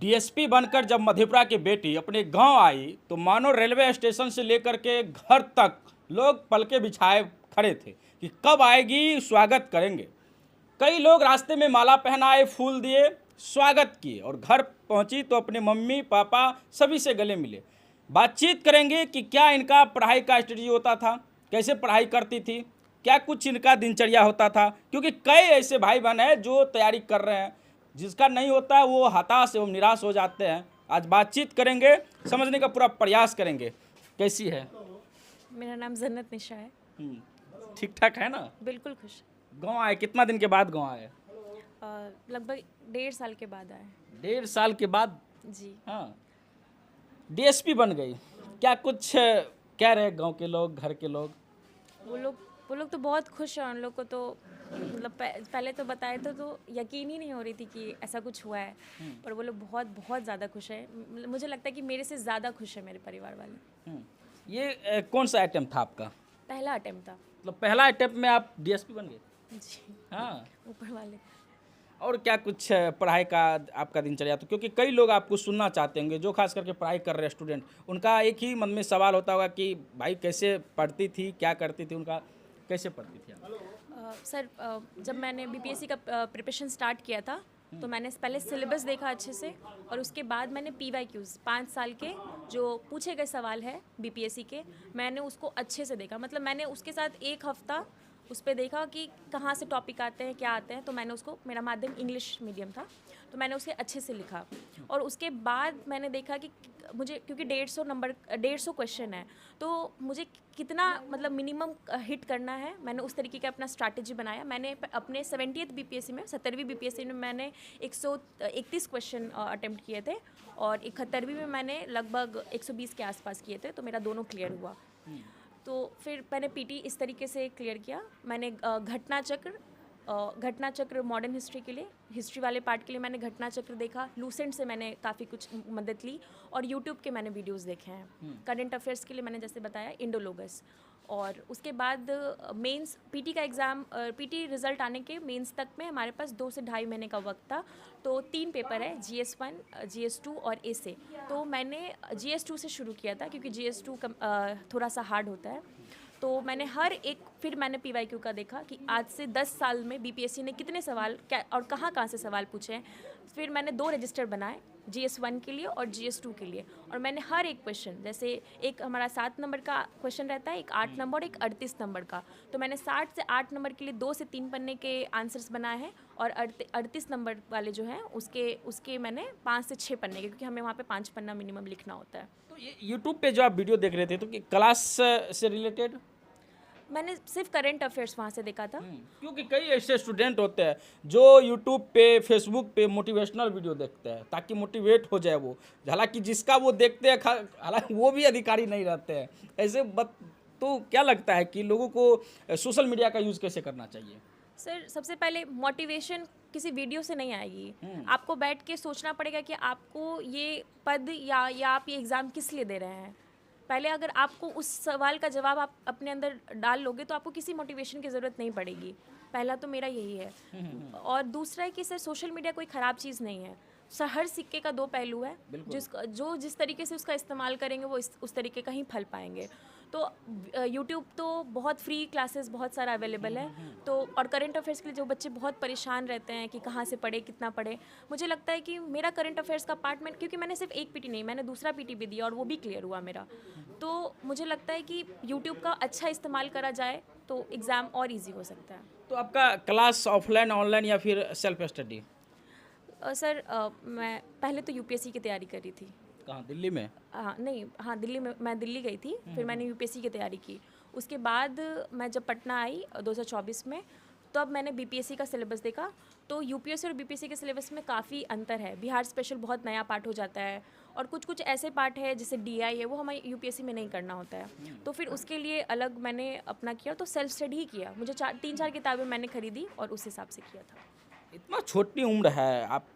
DSP बनकर जब मधेपुरा की बेटी अपने गांव आई तो मानो रेलवे स्टेशन से लेकर के घर तक लोग पलके बिछाए खड़े थे कि कब आएगी, स्वागत करेंगे। कई लोग रास्ते में माला पहनाए, फूल दिए, स्वागत किए और घर पहुंची तो अपने मम्मी पापा सभी से गले मिले। बातचीत करेंगे कि क्या इनका पढ़ाई का स्टडी होता था, कैसे पढ़ाई करती थी, क्या कुछ इनका दिनचर्या होता था, क्योंकि कई ऐसे भाई बहन हैं जो तैयारी कर रहे हैं, जिसका नहीं होता है वो हताश एवं निराश हो जाते हैं। आज बातचीत करेंगे, समझने का पूरा प्रयास करेंगे। कैसी है? मेरा नाम जन्नत निशा है। ठीक ठाक है ना? बिल्कुल खुश। गांव आए, कितना दिन के बाद गांव आए? लगभग 1.5 साल के बाद आए। 1.5 साल के बाद? जी। हाँ, डीएसपी बन गई। क्या कुछ कह रहे गांव के लोग, घर के लोग? वो लोग तो बहुत खुश हैं। उन लोग को तो मतलब पहले तो बताए तो यकीन ही नहीं हो रही थी कि ऐसा कुछ हुआ है। पर वो लोग बहुत बहुत ज़्यादा खुश हैं। मुझे लगता है कि मेरे से ज़्यादा खुश है मेरे परिवार वाले। ये कौन सा अटेम्प्ट था आपका? पहला अटेम्प्ट था। मतलब पहला अटेम्प्ट में आप डीएसपी बन गए? जी। हाँ। ऊपर वाले। और क्या कुछ पढ़ाई का आपका दिनचर्या? तो क्योंकि कई लोग आपको सुनना चाहते होंगे, जो खास करके पढ़ाई कर रहे स्टूडेंट, उनका एक ही मन में सवाल होता होगा कि भाई कैसे पढ़ती थी, क्या करती थी, उनका कैसे पढ़ती थी आप? सर, जब मैंने बीपीएससी का प्रिपरेशन स्टार्ट किया था तो मैंने पहले सिलेबस देखा अच्छे से और उसके बाद मैंने पीवाईक्यूज़ 5 साल के जो पूछे गए सवाल है बीपीएससी के, मैंने उसको अच्छे से देखा। मतलब मैंने उसके साथ 1 हफ्ता उस पर देखा कि कहाँ से टॉपिक आते हैं, क्या आते हैं। तो मैंने उसको, मेरा माध्यम इंग्लिश मीडियम था, तो मैंने उसे अच्छे से लिखा और उसके बाद मैंने देखा कि मुझे, क्योंकि 150 क्वेश्चन है, तो मुझे कितना मतलब मिनिमम हिट करना है, मैंने उस तरीके का अपना स्ट्रैटेजी बनाया। मैंने अपने 70th बीपीएससी में, 70वीं बीपीएससी में मैंने 131 क्वेश्चन अटेम्प्ट किए थे और 71वीं में मैंने लगभग 120 के आसपास किए थे, तो मेरा दोनों क्लियर हुआ। तो फिर मैंने पीटी इस तरीके से क्लियर किया। मैंने घटना चक्र मॉडर्न हिस्ट्री के लिए, हिस्ट्री वाले पार्ट के लिए मैंने घटना चक्र देखा। लूसेंट से मैंने काफ़ी कुछ मदद ली और यूट्यूब के मैंने वीडियोस देखे हैं। करंट अफेयर्स के लिए मैंने जैसे बताया इंडोलोगस। और उसके बाद मेंस पीटी का एग्ज़ाम, पीटी रिज़ल्ट आने के मेंस तक में हमारे पास 2 से ढाई महीने का वक्त था। तो 3 पेपर है, GS1, GS2 और एसे। तो मैंने GS2 से शुरू किया था क्योंकि GS2 थोड़ा सा हार्ड होता है। तो मैंने फिर मैंने पीवाईक्यू का देखा कि आज से 10 साल में बीपीएससी ने कितने सवाल क्या और कहाँ से सवाल पूछे हैं। फिर मैंने 2 रजिस्टर बनाए, GS1 के लिए और GS2 के लिए, और मैंने हर एक क्वेश्चन, जैसे एक हमारा 7 नंबर का क्वेश्चन रहता है, एक 8 नंबर, एक 38 नंबर का, तो मैंने 60 से 8 नंबर के लिए 2 से 3 पन्ने के आंसर्स बनाए हैं और 38 नंबर वाले जो हैं उसके मैंने 5 से 6 पन्ने के, क्योंकि हमें वहाँ पे 5 पन्ना मिनिमम लिखना होता है। तो ये यूट्यूब पे जो आप वीडियो देख रहे थे, तो क्लास से रिलेटेड? मैंने सिर्फ करंट अफेयर्स वहाँ से देखा था। क्योंकि कई ऐसे स्टूडेंट होते हैं जो यूट्यूब पे, फेसबुक पे मोटिवेशनल वीडियो देखते हैं ताकि मोटिवेट हो जाए वो, हालांकि जिसका वो देखते हैं हालांकि वो भी अधिकारी नहीं रहते हैं ऐसे। तो क्या लगता है कि लोगों को सोशल मीडिया का यूज़ कैसे करना चाहिए? सर, सबसे पहले मोटिवेशन किसी वीडियो से नहीं आएगी। आपको बैठ के सोचना पड़ेगा कि आपको ये पद या आप ये एग्ज़ाम किस लिए दे रहे हैं। पहले अगर आपको उस सवाल का जवाब आप अपने अंदर डाल लोगे तो आपको किसी मोटिवेशन की ज़रूरत नहीं पड़ेगी। पहला तो मेरा यही है। और दूसरा है कि सर, सोशल मीडिया कोई ख़राब चीज़ नहीं है। हर सिक्के का 2 पहलू है। जिस तरीके से उसका इस्तेमाल करेंगे वो उस तरीके का ही फल पाएंगे। तो यूट्यूब तो बहुत फ्री क्लासेस बहुत सारा अवेलेबल है। तो और करंट अफेयर्स के लिए जो बच्चे बहुत परेशान रहते हैं कि कहाँ से पढ़े, कितना पढ़े, मुझे लगता है कि मेरा करंट अफेयर्स का पार्ट में, क्योंकि मैंने सिर्फ एक पीटी नहीं, मैंने दूसरा पीटी भी दिया और वो भी क्लियर हुआ मेरा। तो मुझे लगता है कि यूट्यूब का अच्छा इस्तेमाल करा जाए तो एग्ज़ाम और ईजी हो सकता है। तो आपका क्लास ऑफलाइन, ऑनलाइन या फिर सेल्फ स्टडी? सर, मैं पहले तो यूपीएससी की तैयारी करी थी। कहाँ, दिल्ली में? हाँ, दिल्ली में। मैं दिल्ली गई थी, फिर मैंने यूपीएससी की तैयारी की। उसके बाद मैं जब पटना आई 2024 में, तो अब मैंने बीपीएससी का सिलेबस देखा, तो यूपीएससी और बीपीएससी के सिलेबस में काफ़ी अंतर है। बिहार स्पेशल बहुत नया पार्ट हो जाता है और कुछ ऐसे पार्ट है जैसे डीआई है, वो हमें यूपीएससी में नहीं करना होता है। तो फिर उसके लिए अलग मैंने अपना किया, तो सेल्फ स्टडी ही किया। मुझे 3-4 किताबें मैंने खरीदी और उस हिसाब से किया था। इतना छोटी उम्र है आप,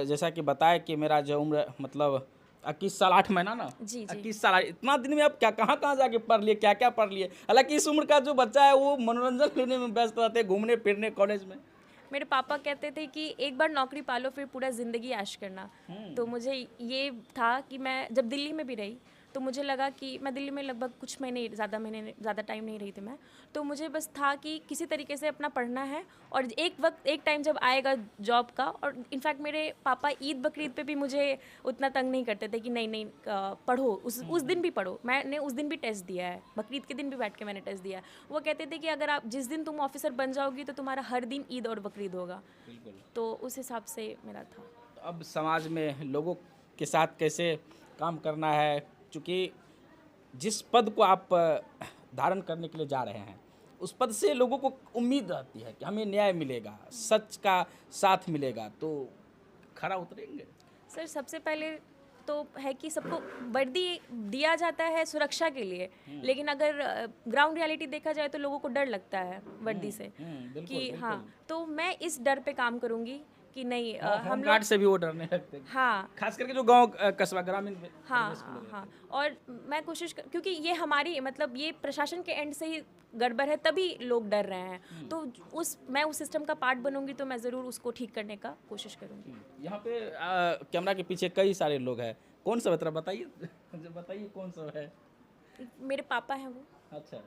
जैसा कि बताया कि मेरा जो उम्र मतलब 21 साल 8 महीना ना? जी। 21 साल, इतना दिन में आप कहाँ जाके पढ़ लिए, क्या पढ़ लिए? हालांकि इस उम्र का जो बच्चा है वो मनोरंजन लेने में व्यस्त रहते हैं, घूमने फिरने कॉलेज में। मेरे पापा कहते थे कि एक बार नौकरी पालो फिर पूरा ज़िंदगी ऐश करना। तो मुझे ये था कि मैं जब दिल्ली में भी रही तो मुझे लगा कि मैं दिल्ली में लगभग कुछ महीने ज़्यादा टाइम नहीं रही थी मैं। तो मुझे बस था कि किसी तरीके से अपना पढ़ना है और एक टाइम जब आएगा जॉब का। और इनफैक्ट मेरे पापा ईद बकरीद पे भी मुझे उतना तंग नहीं करते थे कि नहीं पढ़ो, उस दिन भी पढ़ो। मैंने उस दिन भी टेस्ट दिया है, बकरीद के दिन भी बैठ के मैंने टेस्ट दिया है। वो कहते थे कि अगर आप जिस दिन तुम ऑफिसर बन जाओगी तो तुम्हारा हर दिन ईद और बकरीद होगा। बिल्कुल। तो उस हिसाब से मेरा था। तो अब समाज में लोगों के साथ कैसे काम करना है, चूँकि जिस पद को आप धारण करने के लिए जा रहे हैं उस पद से लोगों को उम्मीद रहती है कि हमें न्याय मिलेगा, सच का साथ मिलेगा, तो खरा उतरेंगे? सर सबसे पहले तो है कि सबको वर्दी दिया जाता है सुरक्षा के लिए, लेकिन अगर ग्राउंड रियलिटी देखा जाए तो लोगों को डर लगता है वर्दी से बिल्कुल, कि बिल्कुल। हाँ। तो मैं इस डर पे काम करूँगी कि नहीं हम होम लोग गार्ड से भी वो डरने लगते हैं, हाँ खास करके जो गांव कस्बा ग्रामीण हाँ परिवेश के लोग हाँ रहते हाँ। और मैं क्योंकि ये हमारी मतलब ये प्रशासन के एंड से ही गड़बड़ है तभी लोग डर रहे हैं। तो मैं उस सिस्टम का पार्ट बनूंगी तो मैं ज़रूर उसको ठीक करने का कोशिश करूंगी। हैं। यहाँ पे कैमरा के पीछे कई सारे लोग हैं, कौन सा बता बताइए बताइए कौन सा है? मेरे पापा हैं वो। अच्छा,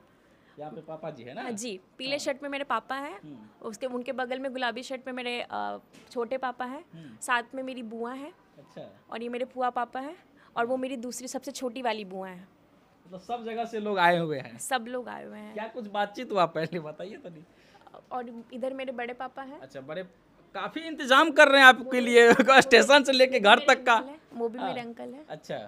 यहाँ पे पापा जी है ना? हाँ जी, पीले शर्ट में मेरे पापा हैं, उनके बगल में गुलाबी शर्ट में मेरे छोटे पापा हैं, साथ में मेरी बुआ है अच्छा, और ये मेरे पुआ पापा हैं और वो मेरी दूसरी सबसे छोटी वाली बुआ है। मतलब सब जगह से लोग आए हुए हैं। सब लोग आए हुए हैं। क्या कुछ बातचीत हुआ पहले बताइए तो नहीं। और इधर मेरे बड़े पापा हैं। अच्छा, बड़े काफी इंतजाम कर रहे हैं आपके लिए स्टेशन से लेके घर तक का। वो भी मेरे अंकल हैं। अच्छा,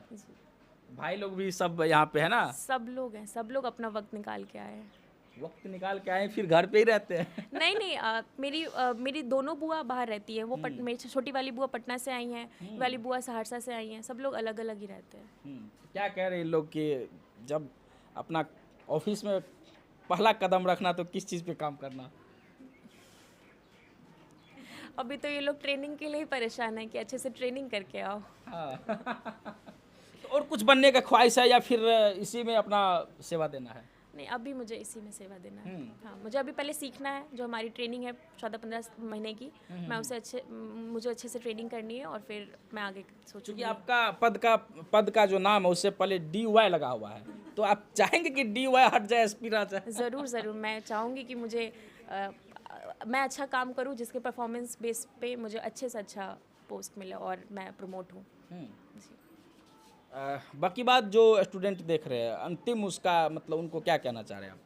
भाई लोग भी सब यहाँ पे है ना? सब लोग हैं, सब लोग अपना वक्त निकाल के आए हैं। वक्त निकाल के आए फिर घर पे ही रहते हैं? नहीं, मेरी दोनों बुआ बाहर रहती है। वो मेरी छोटी वाली बुआ पटना से आई हैं, वाली बुआ सहरसा से आई हैं। सब लोग अलग अलग ही रहते हैं। क्या कह रहे हैं लोग कि जब अपना ऑफिस में पहला कदम रखना तो किस चीज़ पे काम करना? अभी तो ये लोग ट्रेनिंग के लिए ही परेशान है कि अच्छे से ट्रेनिंग करके आओ। हाँ। तो और कुछ बनने का ख्वाहिश है या फिर इसी में अपना सेवा देना है? नहीं, अभी मुझे इसी में सेवा देना है। हाँ, मुझे अभी पहले सीखना है। जो हमारी ट्रेनिंग है 14-15 महीने की, मैं मुझे अच्छे से ट्रेनिंग करनी है और फिर मैं आगे सोचूंगी। क्योंकि आपका पद का जो नाम है उससे पहले DY लगा हुआ है, तो आप चाहेंगे कि DY हट जाए, SP रह जाए? ज़रूर मैं चाहूँगी कि मुझे मैं अच्छा काम करूँ जिसके परफॉर्मेंस बेस पे मुझे अच्छे से अच्छा पोस्ट मिले और मैं प्रमोट हूँ। बाकी बात जो स्टूडेंट देख रहे हैं अंतिम उसका मतलब उनको क्या कहना चाह रहे हैं आप?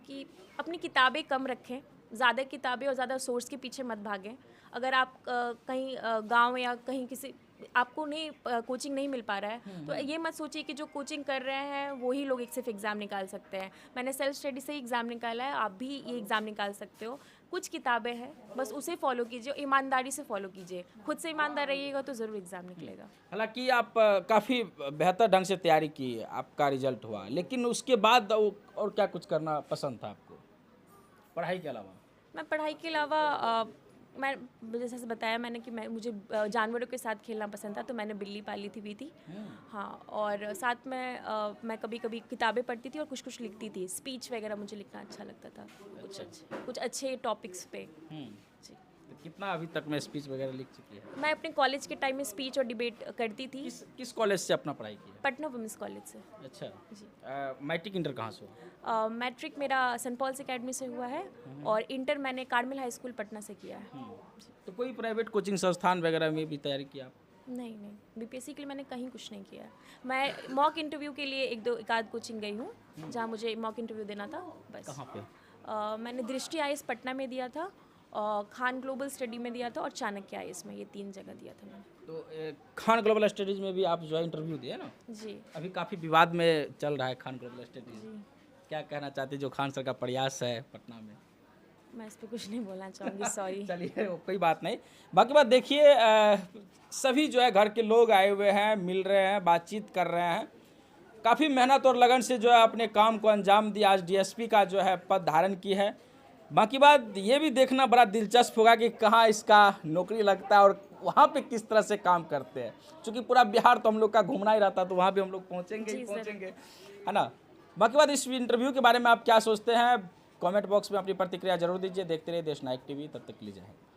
कि अपनी किताबें कम रखें, ज़्यादा किताबें और ज़्यादा सोर्स के पीछे मत भागें। अगर आप कहीं गांव या कहीं किसी आपको नहीं कोचिंग नहीं मिल पा रहा है तो ये मत सोचिए कि जो कोचिंग कर रहे हैं वही लोग एक सिर्फ एग्ज़ाम निकाल सकते हैं। मैंने सेल्फ स्टडी से ही एग्ज़ाम निकाला है, आप भी ये एग्ज़ाम निकाल सकते हो। कुछ किताबें हैं, बस उसे फॉलो कीजिए, ईमानदारी से फॉलो कीजिए। खुद से ईमानदार रहिएगा तो ज़रूर एग्ज़ाम निकलेगा। हालांकि आप काफ़ी बेहतर ढंग से तैयारी की, आपका रिजल्ट हुआ, लेकिन उसके बाद और क्या कुछ करना पसंद था आपको पढ़ाई के अलावा? मैं पढ़ाई के अलावा मैं जैसे बताया मैंने कि मुझे जानवरों के साथ खेलना पसंद था, तो मैंने बिल्ली पाली थी बीती। हाँ, और साथ में मैं कभी कभी किताबें पढ़ती थी और कुछ लिखती थी। स्पीच वगैरह मुझे लिखना अच्छा लगता था, कुछ अच्छे टॉपिक्स पे। जी। तो कितना अभी तक में स्पीच वगैरह लिख चुकी है? मैं अपने कॉलेज के टाइम में स्पीच और डिबेट करती थी। किस कॉलेज से अपना पढ़ाई की है? पटना वुमेंस कॉलेज से। अच्छा जी। मैट्रिक इंटर कहाँ से हुआ? मैट्रिक मेरा सेंट पॉल्स एकेडमी से हुआ है और इंटर मैंने कार्मेल हाई स्कूल पटना से किया है। तो कोई प्राइवेट कोचिंग संस्थान वगैरह में भी तैयारी की आप? नहीं, BPSC के लिए मैंने कहीं कुछ नहीं किया। मैं मॉक इंटरव्यू के लिए एक आध कोचिंग गई हूँ जहाँ मुझे मॉक इंटरव्यू देना था, बस। कहाँ पे? मैंने दृष्टि IAS पटना में दिया था, खान ग्लोबल स्टडी में दिया था और चाणक्य IAS में, ये 3 जगह दिया था मैंने। तो खान ग्लोबल स्टडीज़ में भी आप जो है इंटरव्यू दिए ना? जी। अभी काफ़ी विवाद में चल रहा है खान ग्लोबल स्टडीज़। क्या कहना चाहते जो खान सर का प्रयास है पटना में? मैं इस पर कुछ नहीं बोलना चाहूँगी, सॉरी। चलिए, कोई बात नहीं। बाकी बात देखिए, सभी जो है घर के लोग आए हुए हैं, मिल रहे हैं, बातचीत कर रहे हैं। काफ़ी मेहनत और लगन से जो है अपने काम को अंजाम दिया, आज DSP का जो है पद धारण की है। बाकी बात ये भी देखना बड़ा दिलचस्प होगा कि कहाँ इसका नौकरी लगता है और वहाँ पे किस तरह से काम करते हैं। क्योंकि पूरा बिहार तो हम लोग का घूमना ही रहता, तो वहाँ भी हम लोग पहुँचेंगे, है ना? बाकी बात इस इंटरव्यू के बारे में आप क्या सोचते हैं कमेंट बॉक्स में अपनी प्रतिक्रिया जरूर दीजिए। देखते रहिए देश नायक टीवी, तब तक के लिए जय हिंद।